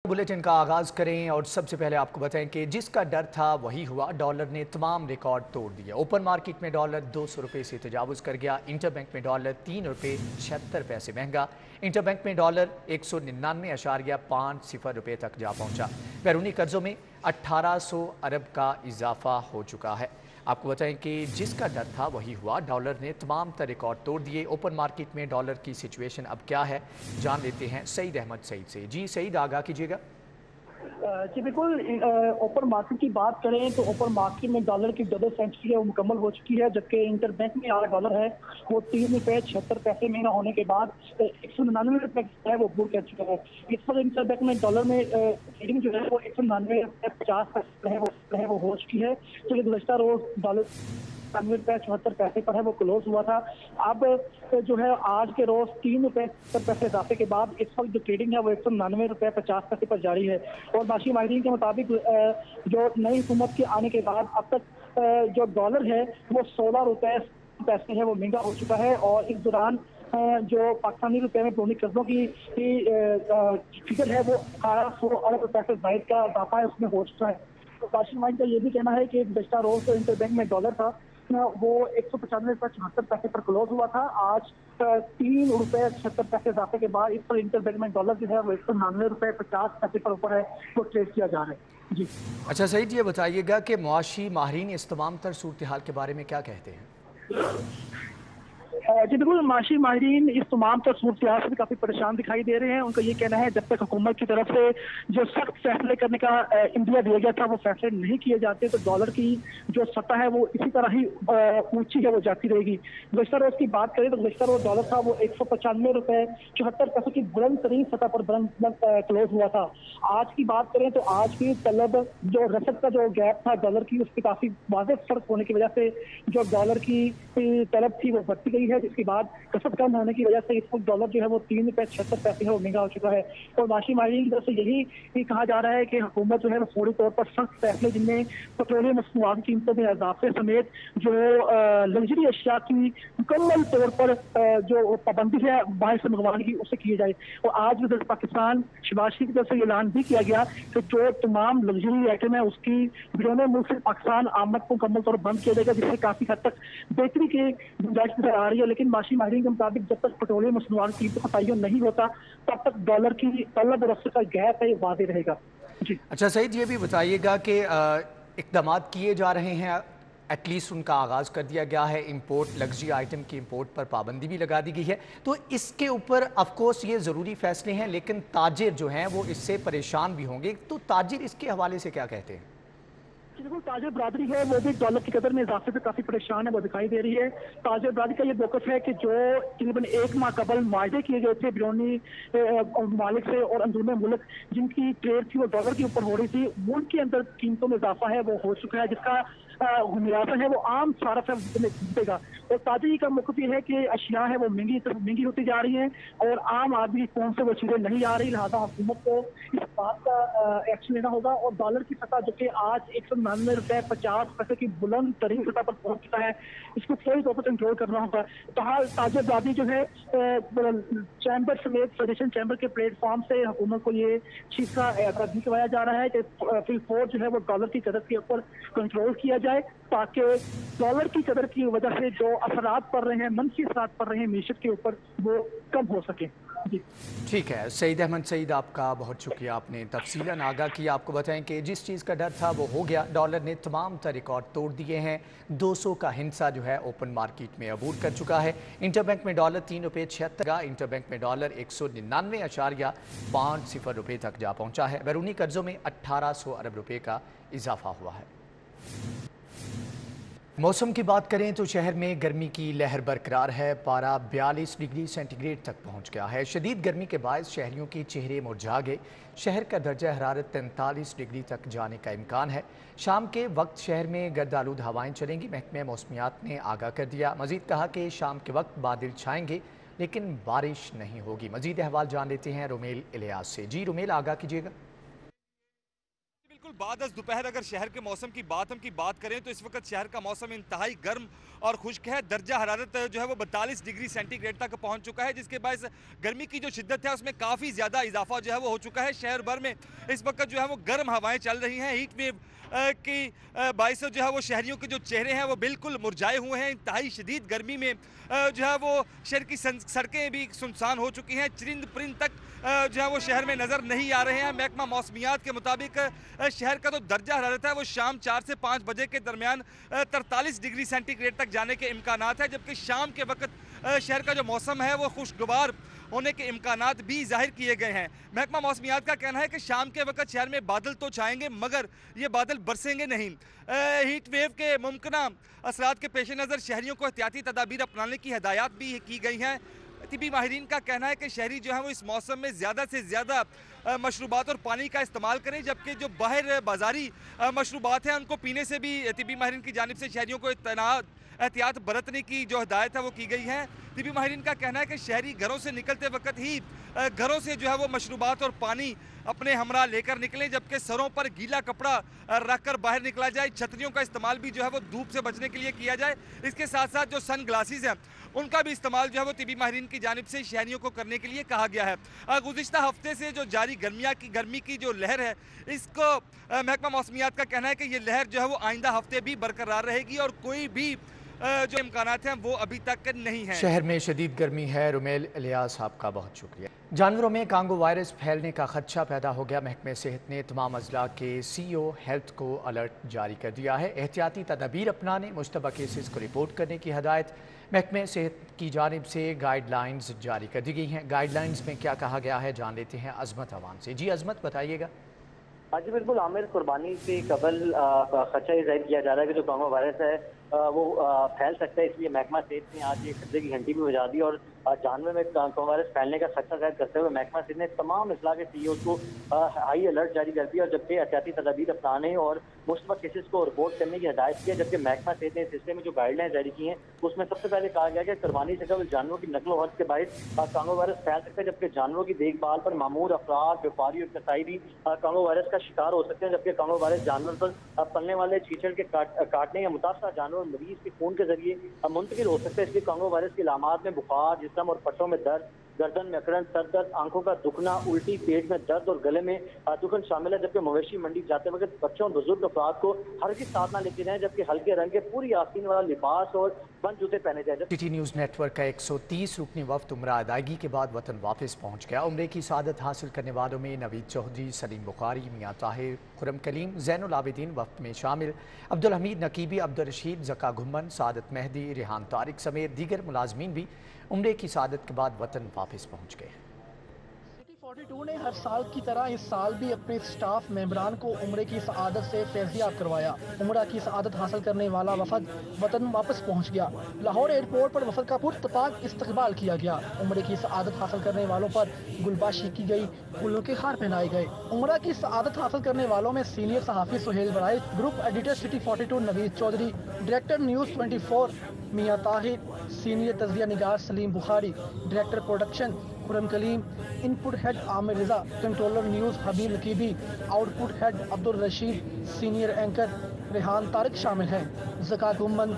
Bulletin का आगाज करें और सबसे पहले आपको बताएं कि जिसका डर था वही हुआ। डॉलर ने तमाम रिकॉर्ड तोड़ दिए। ओपन मार्केट में डॉलर 200 रुपये से तजावुज़ कर गया। इंटरबैंक में डॉलर 3 रुपये 76 पैसे महंगा। इंटरबैंक में डॉलर 199.50 रुपये तक जा पहुंचा। बैरूनी कर्जों में 1800 अरब का इजाफा हो चुका है। आपको बताएं कि जिसका डर था वही हुआ। डॉलर ने तमाम तर रिकॉर्ड तोड़ दिए। ओपन मार्केट में डॉलर की सिचुएशन अब क्या है, जान लेते हैं सईद अहमद सईद से। जी सईद, आगाह कीजिएगा। जी बिल्कुल। ओपन मार्केट की बात करें तो ओपन मार्केट में डॉलर की डबल सेंचुरी है वो मुकम्मल हो चुकी है, जबकि इंटरबैंक में आज डॉलर है वो 3 रुपये 76 पैसे महंगा होने के बाद 199 रुपये है वो अबूर कर चुका है। इस वक्त इंटरबैंक में डॉलर में ट्रेडिंग जो है वो 199.50 है वो हो चुकी है। तो ये गुज़श्ता रोज डॉलर 94.74 पैसे पर है वो क्लोज हुआ था। अब जो है आज के रोज 3 रुपये 70 पैसे इजाफे के बाद इस वक्त जो ट्रेडिंग है वो 199.50 पर जारी है। और माशी माहिरीन के मुताबिक जो नई हुकूमत के आने के बाद अब तक जो डॉलर है वो 16 रुपये पैसे है वो महंगा हो चुका है। और इस दौरान जो पाकिस्तानी रुपए में बैरूनी कर्जों की फिगर है वो 1800 अरब रुपए से जायद का इजाफा है उसमें हो चुका है। तो काशिफ माइन का ये भी कहना है कि गुज़श्ता रोज तो इंटरबैंक में डॉलर था वो 195.74 पैसे पर क्लोज हुआ था। आज 3 रुपये 76 पैसे इजाफे के बाद इस पर इंटरबैंक में डॉलर जो है वो 199.50 पर ऊपर है वो ट्रेड किया जा रहा है। जी अच्छा सईद, ये बताइएगा कि मुआशी माहिरीन इस तमाम तर सूरत हाल के बारे में क्या कहते हैं? जी बिल्कुल। माशी माहिरीन इस तमाम तर सूरत से भी काफी परेशान दिखाई दे रहे हैं। उनका ये कहना है जब तक हुकूमत की तरफ से जो सख्त फैसले करने का इंडिया दिया गया था वो फैसले नहीं किए जाते तो डॉलर की जो सतह है वो इसी तरह ही ऊंची है वो जाती रहेगी। गुज़श्ता रोज की बात करें तो गुज़श्ता रोज डॉलर था वो 195.74 की बुलंद तरीन सतह पर क्लोज हुआ था। आज की बात करें तो आज की तलब जो रसद का जो गैप था डॉलर की उसकी काफी वाज़ेह फर्क होने की वजह से जो डॉलर की तलब थी वो बढ़ती गई है, जिसके बाद रसद कम होने की वजह से इस वक्त डॉलर जो है वो 3 रुपये 76 पैसे है वो महंगा हो चुका है। और माशी माहिरीन की तरफ से यही कहा जा रहा है कि हुकूमत जो है वो फौरी तौर पर सख्त फैसले जिनमें पेट्रोलियम मसनूआत की कीमतों में इजाफे समेत जो लग्जरी अशिया की मुकम्मल तौर पर जो पाबंदी है बाहर से मंगवाने की उसे किए जाए। और आज भी पाकिस्तान शहबाज शरीफ की तरफ से ऐलान भी किया गया कि जो तमाम लग्जरी आइटम है उसकी बिरोने मुल्क से पाकिस्तान आमद को मुकम्मल तौर पर बंद किया जाएगा, जिससे काफी हद तक बेहतरी की गुंजाइश नजर आ रही है। लेकिन माशी माहिरीन के मुताबिक जब तक पेट्रोलियम मसनूआत की कीमतों का तयन नहीं होता तब तक डॉलर की तलब और रसद का गैप है वाज़ेह रहेगा। जी अच्छा सईद, ये भी बताइएगा कि इक़दाम किए जा रहे हैं, एटलीस्ट उनका आगाज़ कर दिया गया है। इंपोर्ट लग्जरी आइटम की इंपोर्ट पर पाबंदी भी लगा दी गई है, तो इसके ऊपर ऑफकोर्स ये ज़रूरी फैसले हैं, लेकिन ताजिर जो हैं वो इससे परेशान भी होंगे। तो ताजिर इसके हवाले से क्या कहते हैं? बिल्कुल। ताजिर बरादरी है वो भी डॉलर की कदर में इजाफे से काफी परेशान है वो दिखाई दे रही है। ताजिर बरादरी का ये मौक़िफ़ है कि जो तकरीबन 1 माह कबल माहे किए गए थे बैरूनी ममालिक से और अंदरूनी मुल्क जिनकी ट्रेड थी वो डॉलर के ऊपर हो रही थी, उनके अंदर कीमतों में इजाफा है वो हो चुका है, जिसका मुनाफा है वो आम सारफ है जीतेगा। और ताजिर का मौक़िफ़ ये है कि अशिया है वो महंगी होती जा रही है और आम आदमी कौन से वो चीजें नहीं आ रही, लिहाजा हुकूमत को इस बात का एक्शन लेना होगा। और डॉलर की सतह जो कि आज 199.50 की बुलंद तरीन सतह पर पहुंच चुका है, इसको फौरी तौर पर कंट्रोल करना होगा। तो ताजिर बरादरी जो है चैम्बर समेत फेडरेशन चैम्बर के प्लेटफॉर्म से हुकूमत को ये चीज का एतराज भी करवाया जा रहा है कि फिलफौर जो है वो डॉलर की कदर के ऊपर कंट्रोल किया जाए, ताकि डॉलर की कदर की वजह से जो असरात पड़ रहे हैं, मनफी असरात पड़ रहे हैं मीशत के ऊपर, वो कम हो सके। जी ठीक है सईद अहमद सईद, आपका बहुत शुक्रिया, आपने तफसीलन आगाह किया। आपको बताएं कि जिस चीज़ का डर था वो हो गया। डॉलर ने तमाम तर रिकॉर्ड तोड़ दिए हैं। 200 का हिस्सा जो है ओपन मार्केट में अबूर कर चुका है। इंटरबैंक में डॉलर 3 रुपये 76, इंटरबैंक में डॉलर 199.50 रुपये तक जा पहुंचा है। बैरूनी कर्जों में 1800 अरब रुपये का इजाफा हुआ है। मौसम की बात करें तो शहर में गर्मी की लहर बरकरार है। पारा 42 डिग्री सेंटीग्रेड तक पहुंच गया है। शदीद गर्मी के बायस शहरियों के चेहरे मुरझा गए। शहर का दर्जा हरारत 43 डिग्री तक जाने का इम्कान है। शाम के वक्त शहर में गर्द आलूद हवाएं चलेंगी, महकमे मौसमियात ने आगाह कर दिया। मजीद कहा कि शाम के वक्त बादल छाएंगे लेकिन बारिश नहीं होगी। मजीद अहवाल जान लेते हैं रुमेल इलियास से। जी रुमेल, आगाह कीजिएगा। बिल्कुल बाद दोपहर अगर शहर के मौसम की बात करें तो इस वक्त शहर का मौसम इंतहाई गर्म और खुश्क है। दर्जा हरारत जो है वो 42 डिग्री सेंटीग्रेड तक पहुंच चुका है, जिसके बायस गर्मी की जो शिद्दत है उसमें काफ़ी ज़्यादा इजाफा जो है वो हो चुका है। शहर भर में इस वक्त जो है वो गर्म हवाएं चल रही हैं। हीट वेव की बायस जो है वो शहरियों के जो चेहरे हैं वो बिल्कुल मुरझाए हुए हैं। इंतहाई शदीद गर्मी में जो है वो शहर की सड़कें भी सुनसान हो चुकी हैं। चरिंद परिंद तक जो है वो शहर में नज़र नहीं आ रहे हैं। महकमा मौसमियात के मुताबिक शहर का जो दर्जा हरारत है वो शाम 4 से 5 बजे के दरमियान 43 डिग्री सेंटीग्रेड तक जाने के इम्कानात है, जबकि शाम के वक्त शहर का जो मौसम है वो खुशगवार होने के इम्कानात भी जाहिर किए गए हैं। महकमा मौसमियात का कहना है कि शाम के वक्त शहर में बादल तो छाएंगे मगर ये बादल बरसेंगे नहीं। हीट वेव के मुमकिना असरात के पेश नज़र शहरियों को एहतियाती तदाबीर अपनाने की हिदायत भी की गई हैं। तिबी माहिरीन का कहना है कि शहरी जो है वो इस मौसम में ज़्यादा से ज़्यादा मशरूबात और पानी का इस्तेमाल करें, जबकि जो बाहर बाजारी मशरूबात हैं उनको पीने से भी तिबी माहिरीन की जानिब से शहरियों को एहतियात बरतने की जो हिदायत है वो की गई है। तिबी माहिरीन का कहना है कि शहरी घरों से निकलते वक्त ही घरों से जो है वो मशरूबात और पानी अपने हमरा लेकर निकलें, जबकि सरों पर गीला कपड़ा रखकर बाहर निकला जाए। छतरियों का इस्तेमाल भी जो है वो धूप से बचने के लिए किया जाए। इसके साथ साथ जो सन ग्लासेस हैं उनका भी इस्तेमाल जो है वो तिबी माहिरीन की जानिब से शहरियों को करने के लिए कहा गया है। गुज़िश्ता हफ्ते से जो जारी गर्मी की जो लहर है इसको महकमा मौसमियात का कहना है कि ये लहर जो है वो आइंदा हफ्ते भी बरकरार रहेगी और कोई भी जो इम्कानात हैं वो अभी तक नहीं है। शहर में शदीद गर्मी है। रुमेल इलियास आपका बहुत शुक्रिया। जानवरों में कांगो वायरस फैलने का खदशा पैदा हो गया। महकमे सेहत ने तमाम अजला के CEO हेल्थ को अलर्ट जारी कर दिया है। एहतियाती तदाबीर अपनाने, मुश्तबा केसेस को रिपोर्ट करने की हदायत महकमे सेहत की जानिब से गाइडलाइंस जारी कर दी गई हैं। गाइडलाइंस में क्या कहा गया है जान लेते हैं अजमत अवान से। जी अजमत बताइएगा। जी बिल्कुल आमिर, कुर्बानी से कबल खदशा ये जाहिर किया जा रहा है कि जो कांगो वायरस है वो फैल सकता है, इसलिए महकमा सेहत ने आज ये खतरे की घंटी भी बजा दी और जानवर में कांगो वायरस फैलने का खदशा जाहिर करते हुए महकमा सेहत ने तमाम अजला के CEOs को हाई अलर्ट जारी कर दिया और जबकि एहतियाती तदाबीर अपनाने और मुश्तबा केसेस को रिपोर्ट करने की हिदायत की है। जबकि महकमा सेहत ने इस सिलसिले में जो गाइडलाइन जारी की हैं उसमें सबसे पहले कहा गया कि कुर्बानी से कबल जानवरों की नकलो हरत के बायस कांगो वायरस फैल सकता है, जबकि जानवरों की देखभाल पर मामूर अफराद, व्यापारी और कसाई भी कांगो वायरस का शिकार हो सकते हैं। जबकि कांगो वायरस जानवर पर पलने वाले छींचड़ के काटने या मुतासरा जानवर मरीज के खून के जरिए मुंतकिल हो सकता है। इसलिए कांगो वायरस की अलामात में बुखार, जिस्म और पट्टों में दर्द, गर्दन में अकड़न, सर दर्द, आंखों का दुखना, उल्टी, पेट में दर्द और गले में दुखन शामिल है। जबकि मवेशी मंडी जाते वक्त बच्चों और बुजुर्ग अफराद को हरगिज़ साथ ना लेके जाएं, जबकि हल्के रंग के पूरी आस्तीन वाला लिबास और बंद जूते पहने जाए। सिटी न्यूज़ नेटवर्क का 130 रुकनी वफ्द उम्रा अदायगी के बाद वतन वापस पहुंच गया। उम्रे की सआदत हासिल करने वालों में नवीद चौधरी, सलीम बुखारी, मियाँ ताहिर, खुरम कलीम, ज़ैनुल आबिदीन वफ्द में शामिल, अब्दुल हमीद नकीबी, अब्दुल रशीद, ज़का घुम्मन, सादत मेहदी, रेहान तारिक समेत दीगर मुलाजमीन भी उम्रे की सआदत के बाद वतन वापस पहुंच गए। सिटी 42 ने हर साल की तरह इस साल भी अपने स्टाफ मेंबरान को उम्रे की सआदत से फैज़याब करवाया। उम्रा की सआदत हासिल करने वाला वफद वतन वापस पहुंच गया। लाहौर एयरपोर्ट पर वफद का पुरतपाक इस्तकबाल किया गया। उम्रे की सआदत हासिल करने वालों पर गुलबाशी की गई, फूलों के हार पहनाए गए। उम्रा की सआदत हासिल करने वालों में सीनियर सहाफ़ी Suhail Baraiz, group editor City 42 Naveed Chaudhry, director news 24 Mian Tahir, senior तज़किया निगार Saleem Bukhari, director production Khurram Kaleem, input head Amir Raza, controller news Habib Naqibi, output head Abdul Rasheed, senior anchor Rehan Tariq शामिल हैं। ज़का गुम्मन,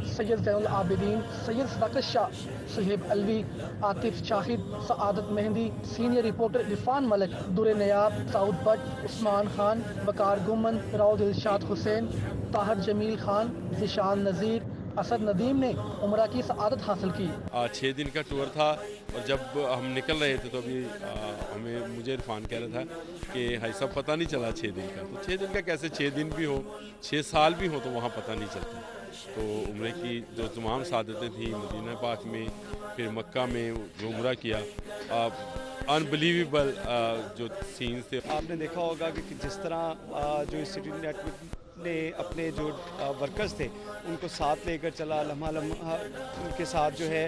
सैयद ज़ैनुल आबिदीन, सैयद सदाकत शाह, सुहेब अलवी, आतिफ शाहिद, सआदत मेहंदी, सीनियर रिपोर्टर इरफान मलिक, दुरे नयाब, साउद भट्ट, उस्मान खान, वकार गुम्मन, राव दिलशाद हुसैन, ताहर जमील खान, ज़िशान नज़ीर, असद नदीम ने उम्रा की सआदत हासिल की। 6 दिन का टूर था और जब हम निकल रहे थे तो अभी मुझे इरफान कह रहा था कि भाई साहब पता नहीं चला 6 दिन का। तो 6 दिन का कैसे, 6 दिन भी हो 6 साल भी हो तो वहाँ पता नहीं चलता। तो उम्रे की जो तमाम सादतें थी मदीना पाक में, फिर मक्का में जो उम्रा किया, अनबिलीवेबल जो सीन्स थे। आपने देखा होगा कि जिस तरह जो सिटी नेटवर्क ने अपने जो वर्कर्स थे उनको साथ लेकर चला, लम्हा लम्हा उनके साथ जो है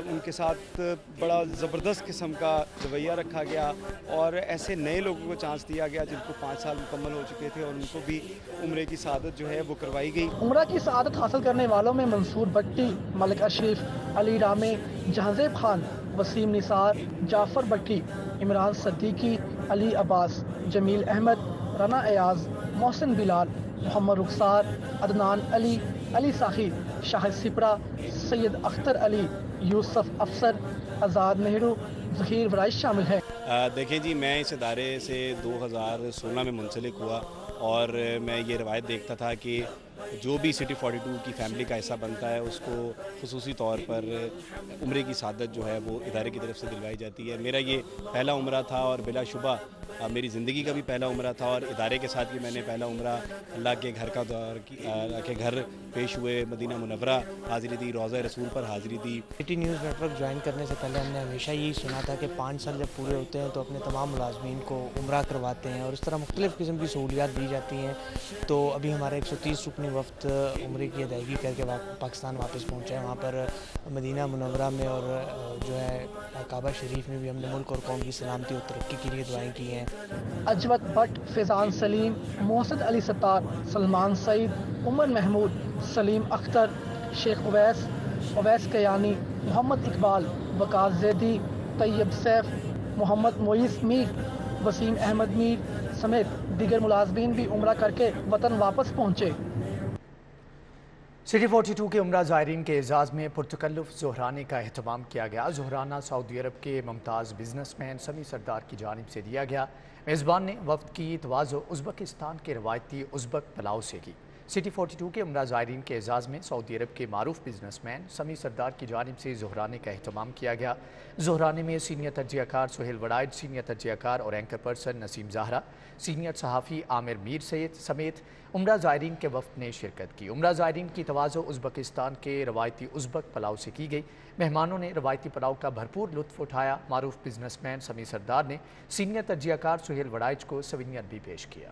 उनके साथ बड़ा ज़बरदस्त किस्म का रवैया रखा गया और ऐसे नए लोगों को चांस दिया गया जिनको 5 साल मुकम्मल हो चुके थे और उनको भी उम्रे की सआदत जो है वो करवाई गई। उम्रा की सआदत हासिल करने वालों में मंसूर भट्टी, मलिक अशरीफ, अली रामे, जहांजेब खान, वसीम निसार, जाफ़र भट्टी, इमरान सद्दीकी, علی عباس، جمیل احمد، رنا ایاز، محسن بلال، محمد رخسار، عدنان علی، علی ساخی، شاہد سپرا، سید اختر علی، یوسف افسر، آزاد نہرو، ظہیر ورائش شامل ہیں۔ دیکھیں جی، میں اس ادارے سے 2016 میں منسلک ہوا اور میں یہ روایت دیکھتا تھا کہ جو بھی سٹی 42 کی فیملی کا حصہ بنتا ہے اس کو خصوصی طور پر عمرے کی سعادت جو ہے وہ ادارے کی طرف سے دلوائی جاتی ہے۔ میرا یہ پہلا عمرہ تھا اور بلا شبہ میری زندگی کا بھی پہلا عمرہ تھا، اور ادارے کے ساتھ بھی میں نے پہلا عمرہ اللہ کے گھر کا دور اللہ کے گھر پیش ہوئے، مدینہ منورہ حاضری دی، روضہ رسول پر حاضری دی۔ City News network join کرنے سے پہلے ہم نے ہمیشہ یہی سنا تھا کہ 5 سال جب پورے ہوتے ہیں تو اپنے تمام ملازمین کو عمرہ کرواتے ہیں اور اس طرح مختلف قسم کی سہولیات دی جاتی ہیں۔ تو ابھی ہمارا 130 رکنی وفد عمرے کی ادائیگی کر کے پاکستان واپس پہنچا ہے۔ وہاں پر مدینہ منورہ میں اور جو ہے کعبہ شریف میں بھی ہم نے ملک اور قوم کی سلامتی اور ترقی کے لیے دعائیں کی ہیں۔ اجوت but, Faizan Saleem, Mohsin Ali Sattar, Salman Saeed, Umar Mahmood, Saleem Akhtar, Sheikh Owais Kayani, Muhammad Iqbal, Waqas Zaidi, Tayyip safe, محمد معیز میر، وسیم احمد میر سمیت دیگر ملازمین بھی عمرہ کر کے وطن واپس پہنچے۔ سٹی 42 کے عمرہ زائرین کے اعزاز میں پرتکلف ظہرانے کا اہتمام کیا گیا۔ ظہرانہ سعودی عرب کے ممتاز بزنس مین سمی سردار کی جانب سے دیا گیا۔ میزبان نے وفد کی توازو ازبکستان کے روایتی ازبک پلاؤ سے کی۔ سٹی 42 کے عمرہ زائرین کے اعزاز میں سعودی عرب کے معروف بزنس مین سمی سردار کی جانب سے ظہرانے کا اہتمام کیا گیا۔ ظہرانے میں سینئر تجزیہ کار سہیل وڑائچ، سینئر تجزیہ کار اور اینکر پرسن نسیم زہرا، سینئر صحافی عامر میر سمیت عمرہ زائرین کے وفد نے شرکت کی۔ عمرہ زائرین کی توازو ازبکستان کے روایتی ازبک پلاؤ سے کی گئی۔ مہمانوں نے روایتی پلاؤ کا بھرپور لطف اٹھایا۔ معروف بزنس مین سمی سردار نے سینئر تجزیہ کار سہیل وڑائچ کو سوینئر بھی پیش کیا۔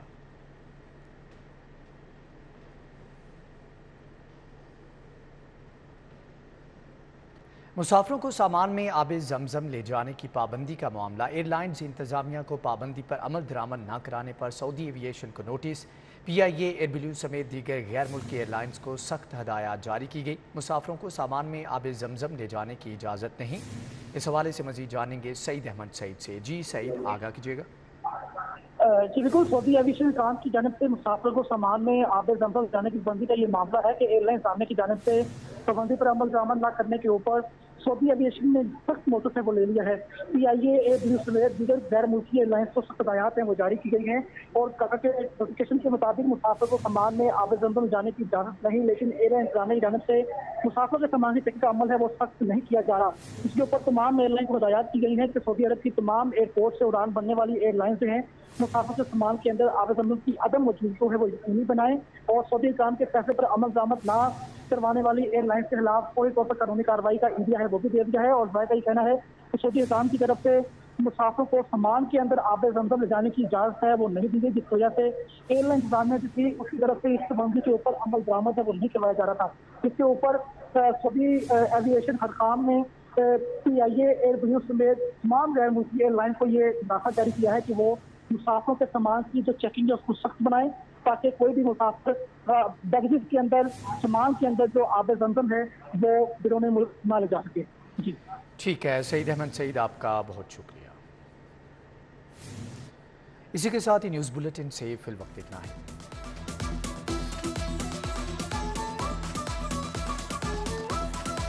مسافروں کو سامان میں آب زمزم لے جانے کی پابندی کا معاملہ، ایئر لائنز انتظامیہ کو پابندی پر عمل درآمد نہ کرانے پر سعودی ایویشن کو نوٹس۔ پی آئی اے، ایئر بلیو سمیت دیگر غیر ملکی ایئر لائنز کو سخت ہدایات جاری کی گئی۔ مسافروں کو سامان میں آب زمزم لے جانے کی اجازت نہیں۔ اس حوالے سے مزید جانیں گے سعید احمد سعید سے۔ جی سعید، آگاہ کیجیے گا۔ جی بالکل، سعودی ایویشن کام کی جانب سے مسافروں کو سامان میں آب زمزم جانے کی پابندی کا یہ معاملہ ہے کہ ایئر لائن سامنے کی جانب سے پابندی پر عمل درآمد نہ کرنے کے اوپر سعودی ایویشن نے سخت نوٹس ہے وہ لے لیا ہے۔ پی آئی اے، ایئر بلیو سمیت دیگر غیر ملکی ایئر لائنس کو سخت ہدایات ہیں وہ جاری کی گئی ہیں اور کہا کہ نوٹیفکیشن کے مطابق مسافر کو سامان میں آب زمزم جانے کی اجازت نہیں، لیکن ایئر لائن انتظامیہ کی جانب سے مسافر کے سامان کی چیکنگ کا عمل ہے وہ سخت نہیں کیا جا رہا۔ اس کے اوپر تمام ایئر لائن کو ہدایات کی گئی ہیں کہ سعودی عرب کی تمام ایئرپورٹ سے اڑان بننے والی ایئر لائنس جو ہیں مسافر کے سامان کے اندر آب زمزم کی عدم موجودگی کو ہے وہ یقینی بنائیں اور سعودی حکام کے فیصلے پر عمل درآمد نہ کروانے والی ایئر لائنس کے خلاف فوری طور پر قانونی کارروائی کا انڈیا ہے وہ بھی دے دیا ہے۔ اور ذائقہ یہ کہنا ہے کہ سعودی حکام کی طرف سے مسافروں کو سامان کے اندر آب زمزم لے جانے کی اجازت ہے وہ نہیں دی گئی، جس وجہ سے ایئر لائن انتظامیہ جو تھی اس کی طرف سے اس پابندی کے اوپر عمل درآمد ہے وہ نہیں کروایا جا رہا تھا۔ اس کے اوپر سعودی ایویشن حکام نے پی آئی اے، ایئر بلیو سمیت تمام غیر ملکی ایئر لائن کو یہ اندازہ جاری کیا ہے کہ وہ مسافروں کے سامان کی جو چیکنگ ہے اس کو سخت بنائیں تاکہ کوئی بھی مسافر بیگیج کے اندر سامان کے اندر جو آب زمزم ہے وہ بیرون ملک نہ لے جا سکے۔ جی ٹھیک ہے سعید احمد سعید، آپ کا بہت شکریہ۔ اسی کے ساتھ ہی نیوز بلیٹن سے فی الوقت اتنا ہے۔